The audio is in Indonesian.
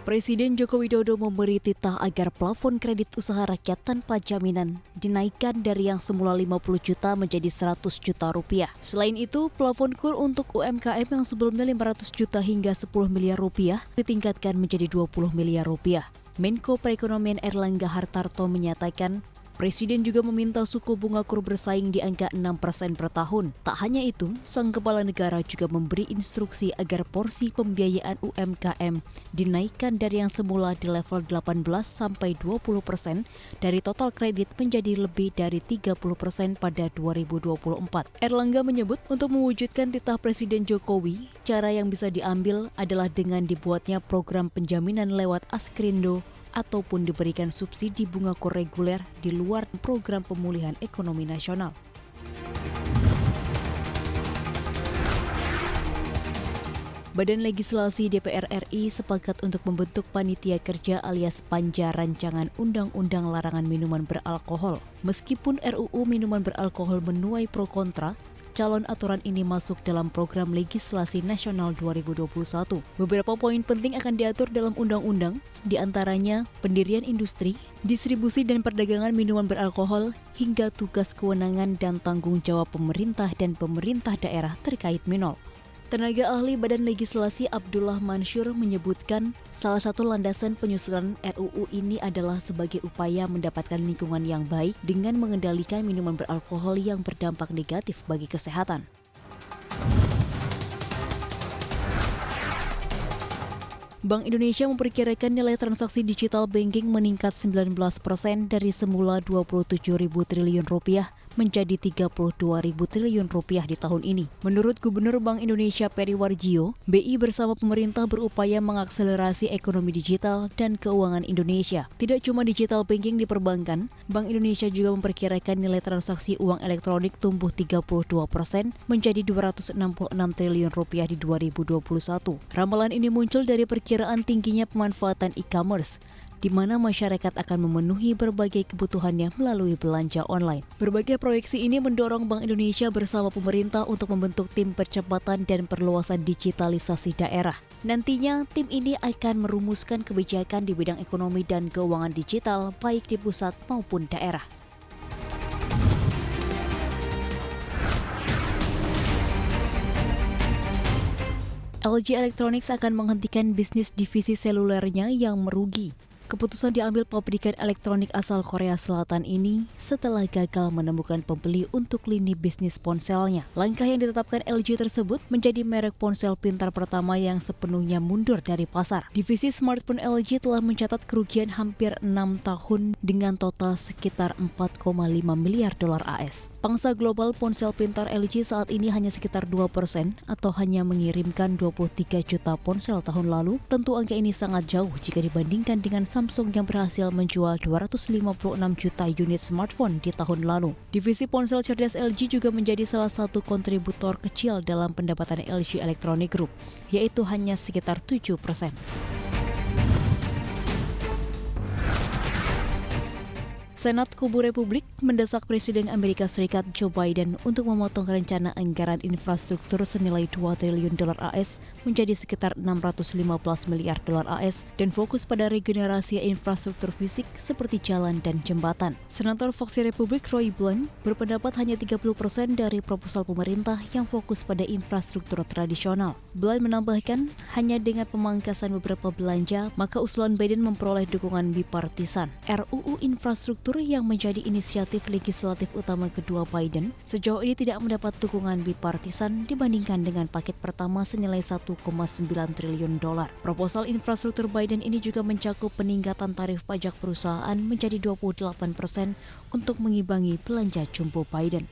Presiden Joko Widodo memberi titah agar plafon kredit usaha rakyat tanpa jaminan dinaikkan dari yang semula 50 juta menjadi 100 juta rupiah. Selain itu, plafon KUR untuk UMKM yang sebelumnya 500 juta hingga 10 miliar rupiah ditingkatkan menjadi 20 miliar rupiah. Menko Perekonomian Airlangga Hartarto menyatakan, Presiden juga meminta suku bunga KUR bersaing di angka 6% per tahun. Tak hanya itu, sang kepala negara juga memberi instruksi agar porsi pembiayaan UMKM dinaikkan dari yang semula di level 18 sampai 20% dari total kredit menjadi lebih dari 30% pada 2024. Airlangga menyebut untuk mewujudkan titah Presiden Jokowi, cara yang bisa diambil adalah dengan dibuatnya program penjaminan lewat Askrindo ataupun diberikan subsidi bunga KUR reguler di luar program pemulihan ekonomi nasional. Badan Legislasi DPR RI sepakat untuk membentuk panitia kerja alias panja rancangan undang-undang larangan minuman beralkohol. Meskipun RUU minuman beralkohol menuai pro kontra, calon aturan ini masuk dalam program legislasi nasional 2021. Beberapa poin penting akan diatur dalam undang-undang, di antaranya pendirian industri, distribusi dan perdagangan minuman beralkohol, hingga tugas kewenangan dan tanggung jawab pemerintah dan pemerintah daerah terkait minol. Tenaga ahli Badan Legislasi Abdullah Mansur menyebutkan salah satu landasan penyusunan RUU ini adalah sebagai upaya mendapatkan lingkungan yang baik dengan mengendalikan minuman beralkohol yang berdampak negatif bagi kesehatan. Bank Indonesia memperkirakan nilai transaksi digital banking meningkat 19% dari semula 27.000 triliun rupiah menjadi 32.000 triliun rupiah di tahun ini. Menurut Gubernur Bank Indonesia Peri Warjio, BI bersama pemerintah berupaya mengakselerasi ekonomi digital dan keuangan Indonesia. Tidak cuma digital banking di perbankan, Bank Indonesia juga memperkirakan nilai transaksi uang elektronik tumbuh 32% menjadi 266 triliun rupiah di 2021. Ramalan ini muncul dari perkiraan tingginya pemanfaatan e-commerce, di mana masyarakat akan memenuhi berbagai kebutuhannya melalui belanja online. Berbagai proyeksi ini mendorong Bank Indonesia bersama pemerintah untuk membentuk tim percepatan dan perluasan digitalisasi daerah. Nantinya, tim ini akan merumuskan kebijakan di bidang ekonomi dan keuangan digital baik di pusat maupun daerah. LG Electronics akan menghentikan bisnis divisi selulernya yang merugi. Keputusan diambil pabrikan elektronik asal Korea Selatan ini setelah gagal menemukan pembeli untuk lini bisnis ponselnya. Langkah yang ditetapkan LG tersebut menjadi merek ponsel pintar pertama yang sepenuhnya mundur dari pasar. Divisi smartphone LG telah mencatat kerugian hampir 6 tahun dengan total sekitar 4,5 miliar dolar AS. Pangsa global ponsel pintar LG saat ini hanya sekitar 2% atau hanya mengirimkan 23 juta ponsel tahun lalu. Tentu angka ini sangat jauh jika dibandingkan dengan Samsung yang berhasil menjual 256 juta unit smartphone di tahun lalu. Divisi ponsel cerdas LG juga menjadi salah satu kontributor kecil dalam pendapatan LG Electronics Group, yaitu hanya sekitar 7%. Senat Kubu Republik mendesak Presiden Amerika Serikat Joe Biden untuk memotong rencana anggaran infrastruktur senilai 2 triliun dolar AS menjadi sekitar 615 miliar dolar AS dan fokus pada regenerasi infrastruktur fisik seperti jalan dan jembatan. Senator Fraksi Republik Roy Blunt berpendapat hanya 30% dari proposal pemerintah yang fokus pada infrastruktur tradisional. Blunt menambahkan, hanya dengan pemangkasan beberapa belanja, maka usulan Biden memperoleh dukungan bipartisan. RUU infrastruktur yang menjadi inisiatif legislatif utama kedua Biden sejauh ini tidak mendapat dukungan bipartisan dibandingkan dengan paket pertama senilai 1,9 triliun dolar. Proposal infrastruktur Biden ini juga mencakup peningkatan tarif pajak perusahaan menjadi 28% untuk mengimbangi belanja jumbo Biden.